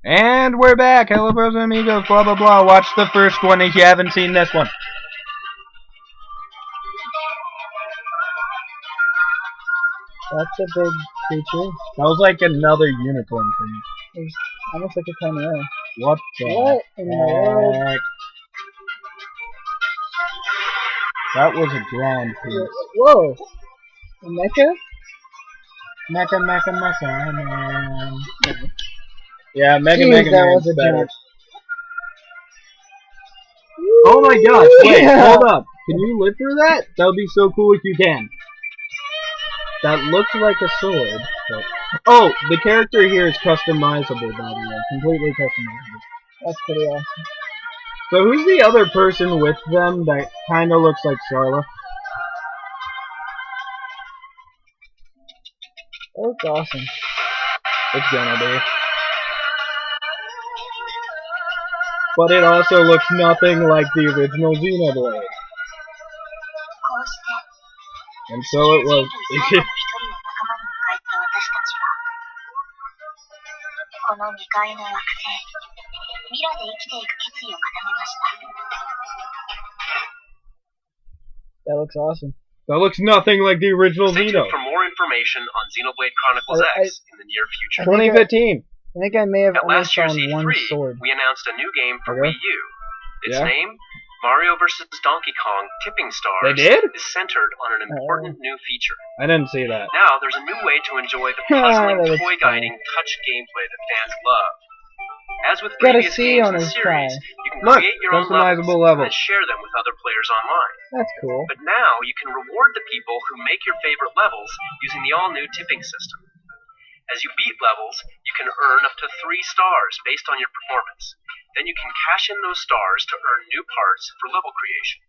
And we're back. Hello, bros and amigos. Blah, blah, blah. Watch the first one if you haven't seen this one. That's a big creature. That was like another unicorn thing. It's almost like a chimera. What the What in the world? heck? That was a grand piece. Whoa! A mecha? Mecha, man. Yeah, Mega Jeez, Mega that Man's was a better. jump. Oh my gosh, wait, Yeah. hold up. Can you live through that? That would be so cool if you can. That looks like a sword. But... Oh, the character here is customizable, by the way. Completely customizable. That's pretty awesome. So who's the other person with them that kind of looks like Charlotte? That looks awesome. It's gonna be. But it also looks nothing like the original Xenoblade. And so it was. That looks awesome. That looks nothing like the original Stay Xeno. tuned for more information on Xenoblade Chronicles X in the near future. 2015. I think I may have At only last year's found one E3, sword. we announced a new game for Okay. Wii U. Its Yeah. name, Mario vs. Donkey Kong Tipping Stars, They did? is centered on an important new feature. I didn't see that. Now, there's a new way to enjoy the puzzling, That looks toy-guiding touch gameplay that fans love. As with Got a previous C games on in the his series, tie. you can Look, create your own customizable levels levels. and share them with other players online. That's cool. But now, you can reward the people who make your favorite levels using the all-new tipping system. As you beat levels, you can earn up to 3 stars based on your performance. Then you can cash in those stars to earn new parts for level creation.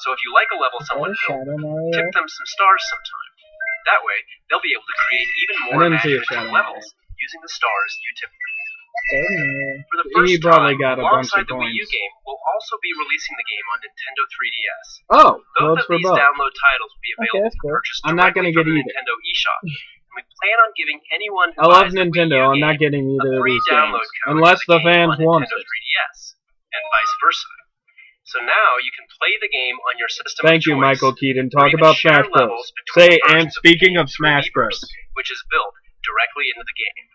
So if you like a level someone Is that a built, Shadow Mario? tip them some stars sometime. That way, they'll be able to create even more didn't see a imaginative Shadow levels using the stars you tip them. For the He first probably time, got a bunch alongside of the Wii U coins. game, we'll also be releasing the game on Nintendo 3DS. Oh, Both votes of for these both. download titles will be Okay, available that's for cool. purchase I'm not directly gonna get from the either. Nintendo eShop. And we plan on giving anyone who I love buys the Wii Nintendo. U I'm not game getting a either of free these download games. code Unless for the the game fans on want Nintendo it. 3DS, and vice versa. So now you can play the game on your system Thank of you, choice, Michael Keaton. or Talk even about share Smash Bros. levels between Say, versions and of the speaking game of through Smash Miiverse, Bros. which is built directly into the game.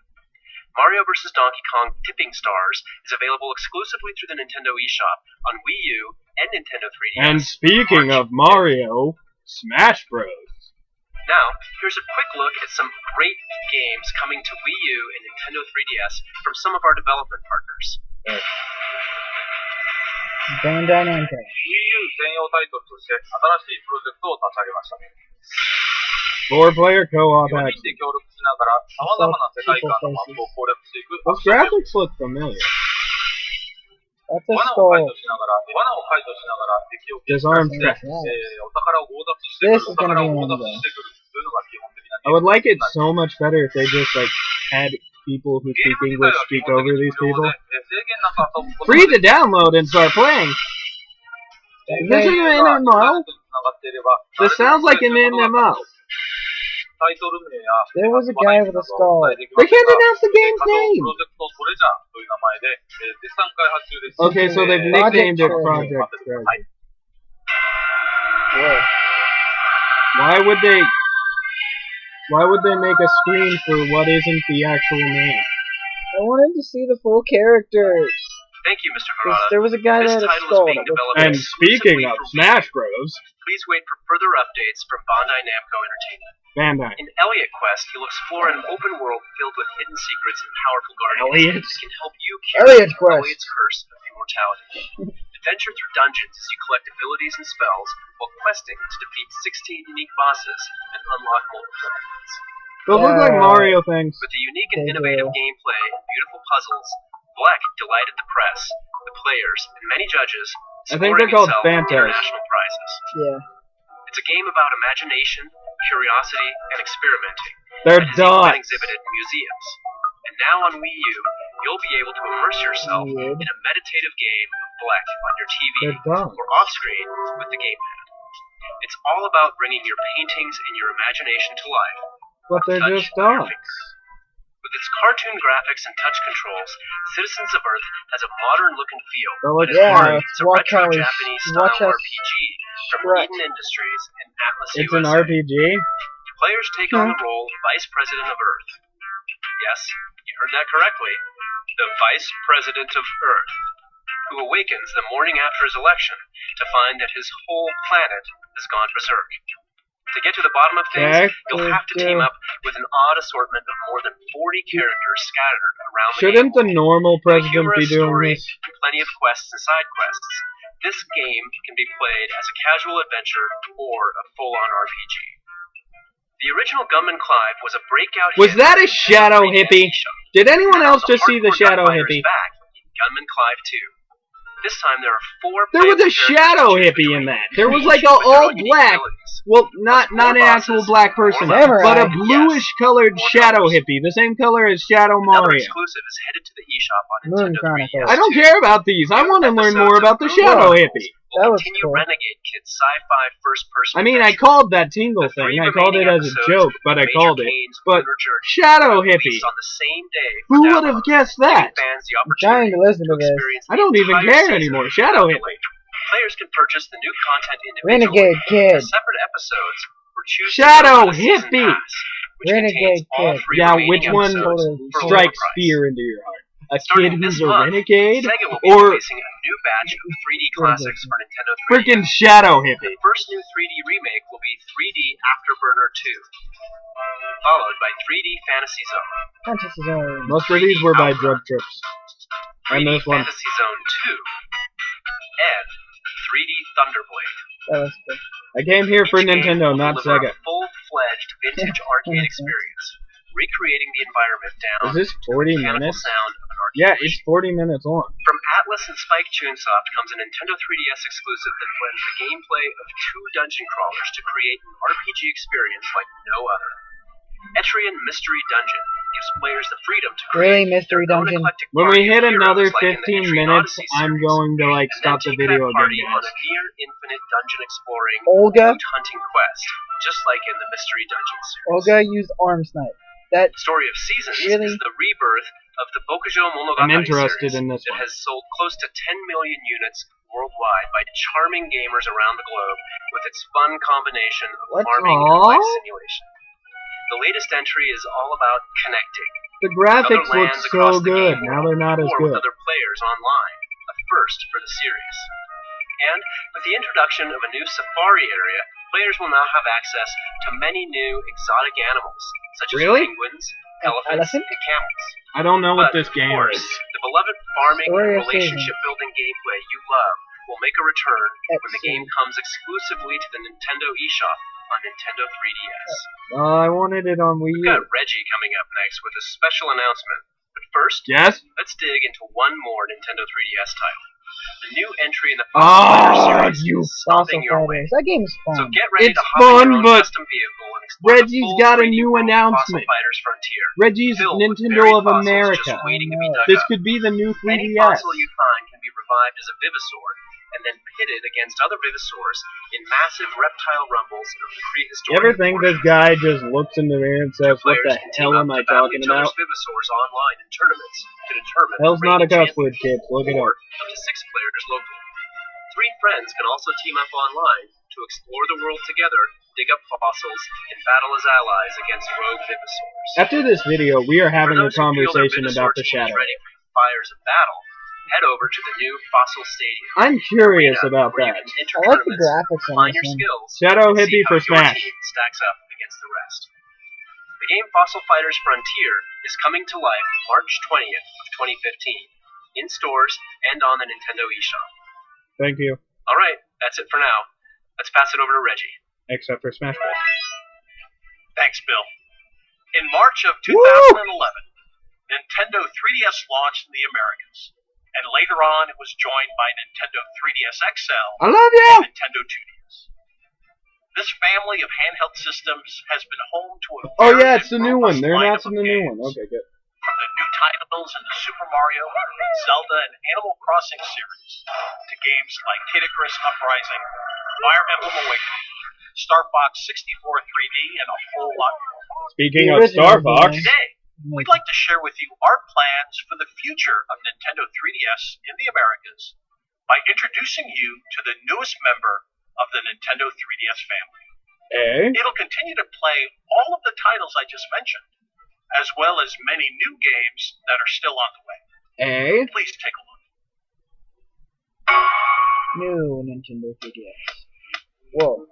Mario vs. Donkey Kong Tipping Stars is available exclusively through the Nintendo eShop on Wii U and Nintendo 3DS. And speaking of Mario, Smash Bros. Now, here's a quick look at some great games coming to Wii U and Nintendo 3DS from some of our development partners. Bandai Namco. 専用タイトルとして新しいプロジェクトを立ち上げました。 4-player co-op 4 action. 人で協力しながら様々な世界観のマップを攻略していくア Those クションゲーム。 graphics look familiar. That's a 罠を解 skull. 除しながら敵を撃 Disarm 破して theft. お宝を強奪してく This る is お gonna 宝 be を one 強 of 奪してくるというのが基本的な I would like it so much better if they just, like, had people who ゲ speak ーム English 自体は基 speak 本 over 的に these 無料 people. で制限なく遊ぶこと Free が to download and start playing. This is an MMO? This sounds like an MMO. タイトル名や There was a guy with a skull. They can't announce the game's プ name. ロジェクトトレジャーという名前で絶賛開発中です。 Okay, so they've nicknamed it Project Treasure. はい。 Whoa. Why would they make a screen for what isn't the actual name? I wanted to see the full characters. Thank you, Mr. 'Cause Harada. there was a guy This that had a title is skull. being That looked developed And cool. speaking exclusively of for Wii U. Smash Bros, Please wait for further updates from Bandai Namco Entertainment. Bandai. In Elliot Quest, you'll explore an open world filled with hidden secrets and powerful guardians Elliot? that can help you cure Elliot Quest. Elliot's curse of immortality. Adventure through dungeons as you collect abilities and spells while questing to defeat 16 unique bosses and unlock multiple endings. Those look like Mario things. With the unique and They innovative do. gameplay and beautiful puzzles, Black delighted the press, the players, and many judges, I think they're scoring called itself Phantos. international prizes. Yeah. It's a game about imagination, curiosity, and experimenting. They're that has even been dots. exhibited in museums. And now on Wii U, you'll be able to immerse yourself Weird. in a meditative game of Black on your TV They're dots. or off-screen with the gamepad. It's all about bringing your paintings and your imagination to life. But they're Touch just with your dots. finger. With With its cartoon graphics and touch controls, Citizens of Earth has a modern look and feel, That but looks its Yeah, fun. heart is a watch retro how we- Japanese watch style us RPG from stretch. Eden Industries and Atlas It's USA. an RPG? Players take on the role of Vice President of Earth. Yes, you heard that correctly. The Vice President of Earth, who awakens the morning after his election to find that his whole planet has gone berserk. To get to the bottom of things, you'll have to team up with an odd assortment of more than 40 characters scattered around the Shouldn't the game. normal With a president humorous be doing story this? and plenty of quests and side quests, this game can be played as a casual adventure or a full-on RPG. The original Gunman Clive was a breakout Was hit that a on the Shadow 3DS Hippie? eShop. Did anyone Now else just see the hardcore Shadow gunfighter is Hippie? back in Gunman Clive 2. This time there are 4 There was a playable characters Shadow to choose Hippie in between, that. There was each like a with their all own unique black. abilities. Well, not More an actual bosses, black more person, Never but a had. bluish colored more Shadow colors. Hippie, the same color as Shadow Another Mario. exclusive is headed to the eShop on Moon Nintendo Chronicles. 3DS. I don't care about these. I want to learn more about the Shadow Hippie. That We'll was continue cool. Renegade Kid's sci-fi first-person I mean, I adventure. called that Tingle The 3 thing. I called it remaining as a episodes joke, of but I Major called it. Kane's But Lunar Journey Shadow were Hippie. released on the same day for Who would have download, guessed giving that? fans the I'm trying opportunity to listen to this. experience I don't the even entire care season anymore. without Shadow delay. Hippie. Players can purchase the new content individually Renegade Kid. as separate episodes or choose Shadow to go for the season Hippie. pass, which Renegade contains all Kid. 3 Yeah, remaining which one episodes for lower strikes price. fear into your heart? A kid Starting who's this a month, renegade? Sega will be Or releasing a new batch of 3D classics for Nintendo 3DS. freaking Shadow Hippie? The first new 3D remake will be 3D Afterburner 2, followed by 3D Fantasy Zone, Fantasy Zone. Most of these were by drug trips. And 3D this one. Fantasy Zone 2, and 3D Thunderblade. That was good. I came here for Each game Nintendo, will not deliver Sega. a full-fledged vintage arcade experience, recreating the environment down Is this 40 the mechanical minutes? sound of an arcade Yeah, machine. it's 40 minutes long. From Atlas and Spike Chunsoft comes a Nintendo 3DS exclusive that blends the gameplay of 2 dungeon crawlers to create an RPG experience like no other. Etrian Mystery Dungeon gives players the freedom to Really, create Mystery their own Dungeon? eclectic When we party of hit heroes another like in the 15 Etrian minutes, Odyssey I'm series, going to like and stop then the take video that party again, on guys. a near infinite dungeon exploring Olga? loot hunting quest, just like in the Mystery Dungeon series. Olga used Arm Snipe. That Story of Seasons Really? is the rebirth of the Bokujo Monogatari I'm interested series in this that one. has sold close to 10 million units worldwide by charming gamers around the globe with its fun combination of What? farming and Aw. life simulation. The latest entry is all about connecting The with graphics other look lands so across the good. game Now world they're not as or with good. other players online, a first for the series. And with the introduction of a new safari area, players will now have access to many new exotic animals, such as Really? penguins, elephants, elephant? and camels. I don't know what But, this of game course, is. the beloved farming Story and of relationship building gameplay you love will make a return when the game comes exclusively to the Nintendo eShop on Nintendo 3DS. I wanted it on Wii We've U. got Reggie coming up next with a special announcement. But first, Yes? let's dig into one more Nintendo 3DS title. The new entry in the Fossil Fighter series you is Fossil stomping your way. Fighters. That game's So fun. get ready It's to hop in fun, your own but custom vehicle and explore Reggie's the full got a 3D new world of announcement. Fossil Fighters Frontier. Reggie's Filled with Nintendo buried of fossils America. just waiting to be dug This up. could be the new Any 3DS. fossil you find can be revived as a Vivasaur and then pitted against other Vivasaurs in massive reptile rumbles of the You prehistoric ever think this portions. guy just looks in the mirror and says, what Players the can team hell up am I to battle talking each other's about? Vivasaurs online in tournaments to determine Hell's the not a reigning cuss champion. word, kids. Look it Or up. up to 6 players locally. 3 friends can also team up online to explore the world together, dig up fossils, and battle as allies against rogue Vivasaurs. After this video, we are having For a those who feel their conversation Vivasaur about the team is Shadow. ready for the fires of battle, head over to the new Fossil Stadium. I'm curious Arena, about where you that. can enter I like the tournaments, graphics on refine this your one. skills, Shadow and see Hippie how for your Smash. team stacks up against the rest. The game Fossil Fighters Frontier is coming to life March 20th of 2015 in stores and on the Nintendo eShop. Thank you. Alright, that's it for now. Let's pass it over to Reggie. Except for Smash Bros. Thanks, Bill. In March of 2011, Nintendo 3DS launched in the Americas, and later on it was joined by Nintendo 3DS XL I love you! and Nintendo 2DS. This family of handheld systems has been home to a Oh varied yeah, it's and the new one. robust They're lineup announcing of the new games, one. Okay, good. from the new titles in the Super Mario, Zelda, and Animal Crossing series, to games like Kid Icarus Uprising, Fire Emblem Awakening, Star Fox 64 3D, and a whole lot more. Speaking The of original Star Fox, game. Today, we'd like to share with you our plans for the future of Nintendo 3DS in the Americas by introducing you to the newest member of the Nintendo 3DS family. It'll continue to play all of the titles I just mentioned, as well as many new games that are still on the way. Please take a look. New Nintendo 3DS. Whoa.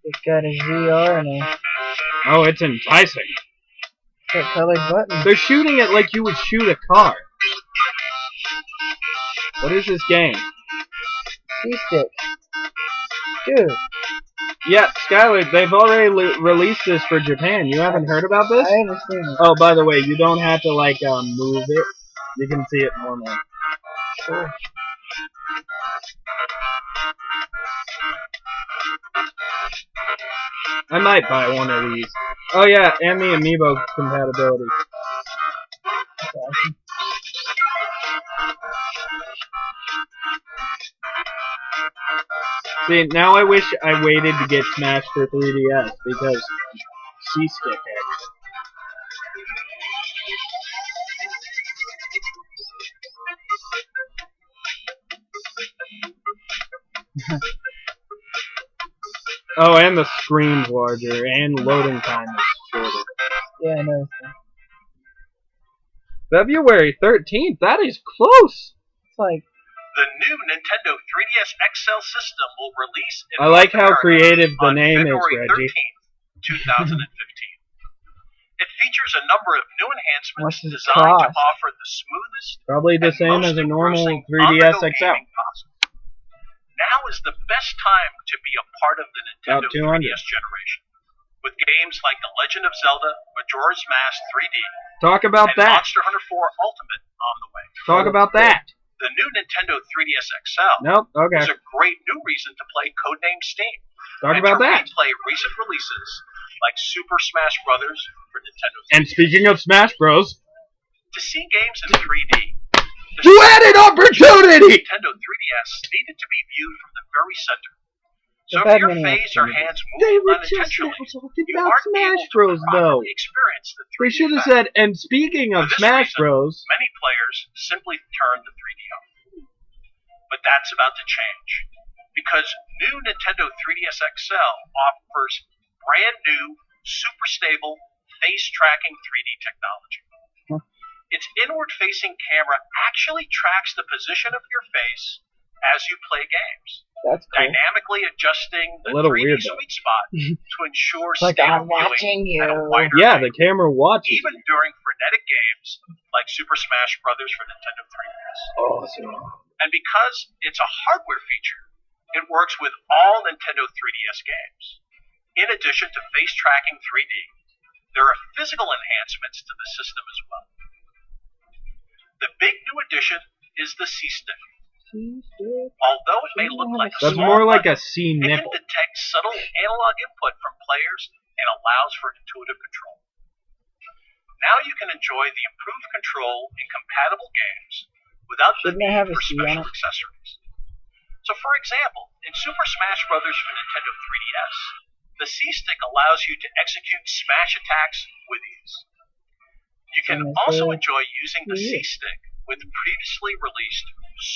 It's got a ZR and a Oh, it's enticing. colored button. They're shooting it like you would shoot a car. What is this game? C-stick. Dude, Yeah, Skylar, they've already released this for Japan. You haven't heard about this? I haven't seen it. Oh, by the way, you don't have to, like, move it. You can see it normally. Sure. I might buy one of these. Oh yeah, and the amiibo compatibility. Okay. See, now I wish I waited to get Smash for 3DS, because C-stick action. Oh, and the screen's larger, and loading time is shorter. Yeah, I noticed that. February 13th? That is close! It's like, The new Nintendo 3DS XL system will release in I like North how America creative the on name is, February Reggie. 13th, 2015. It features a number of new enhancements What's it designed to cost? offer the smoothest Probably the and same most as a normal engrossing 3DS on-the-go XL. gaming possible. Now is the best time to be a part of the Nintendo About 200. 3DS generation, with games like The Legend of Zelda, Majora's Mask 3D, Talk about and that. Monster Hunter 4 Ultimate on the way. Talk about that. The new Nintendo 3DS XL Nope, okay. is a great new reason to play Codename Steam. Talk and about to that. replay recent releases like Super Smash Bros. For Nintendo 3DS. And speaking of Smash Bros. To see games in 3D, the You had an opportunity! Nintendo 3DS needed to be viewed from the very center. So They've if had your many face or opportunities. hands They move were just unintentionally, talking you about aren't Smash able to Bros, though. properly experience the 3D We should have effect. said, and speaking of For this Smash reason, Bros. Many players simply turn the 3D off. But that's about to change, because new Nintendo 3DS XL offers brand new, super stable, face tracking 3D technology. Huh. Its inward-facing camera actually tracks the position of your face as you play games, that's cool. dynamically adjusting the A little 3D weird, though. sweet spot to ensure Like, stable I'm watching viewing at a you. wider Yeah, angle. the camera watches. Even during frenetic games like Super Smash Bros. For Nintendo 3DS. Awesome. And because it's a hardware feature, it works with all Nintendo 3DS games. In addition to face tracking 3D, there are physical enhancements to the system as well. The big new addition is the C-Stick. Although it may look like a That's small more like button, a C it can nipple. detect subtle analog input from players and allows for intuitive control. Now you can enjoy the improved control in compatible games without the Shouldn't it need have a for C on special it? accessories. So for example, in Super Smash Bros. For Nintendo 3DS, the C-Stick allows you to execute smash attacks with ease. You can And also it's, enjoy using the yeah. C-Stick with previously released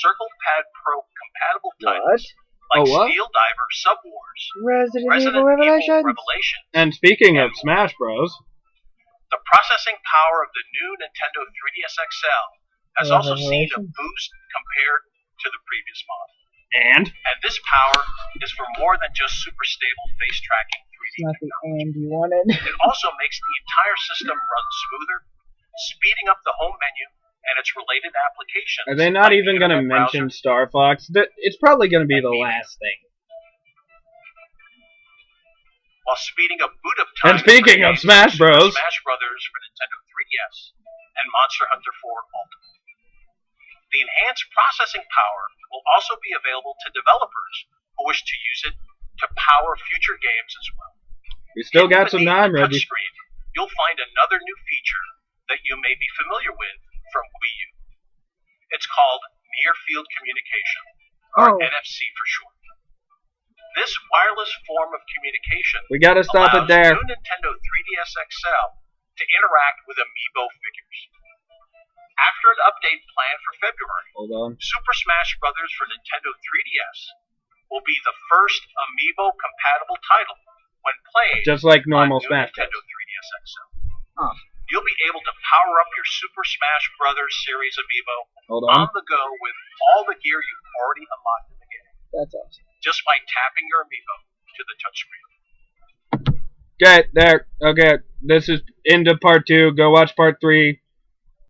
Circle Pad Pro compatible What? titles like Oh, what? Steel Diver Sub Wars, Resident Resident Evil Revelations. Revelations. And speaking of Smash Bros. The processing power of the new Nintendo 3DS XL has also seen a Revelations? boost compared to the previous model. And? And this power is for more than just super stable face tracking 3D It's not the technology. end you wanted. It also makes the entire system run smoother, speeding up the home menu and its related applications. Are they not like even the going to internet mention browser. Star Fox? It's probably going to be the last thing. While speeding up boot up time. And speaking of Smash Bros. Smash Bros. For Nintendo 3DS and Monster Hunter 4 Ultimate. The enhanced processing power will also be available to developers who wish to use it to power future games as well. We still Hidden got some beneath time, the Reggie. touchscreen, you'll find another new feature that you may be familiar with from Wii U. It's called Near Field Communication, or Oh. NFC for short. This wireless form of communication We got to stop it allows there. new Nintendo 3DS XL to interact with Amiibo figures. After an update planned for February, Hold on. Super Smash Bros. For Nintendo 3DS will be the first Amiibo-compatible title when playing Just like normal on new Smash Nintendo Bros. 3DS XL. Huh. You'll be able to power up your Super Smash Bros. Series Amiibo Hold on. on the go with all the gear you've already unlocked in the game, That's awesome. just by tapping your Amiibo to the touchscreen. Okay, there. Okay, this is into part 2. Go watch part 3.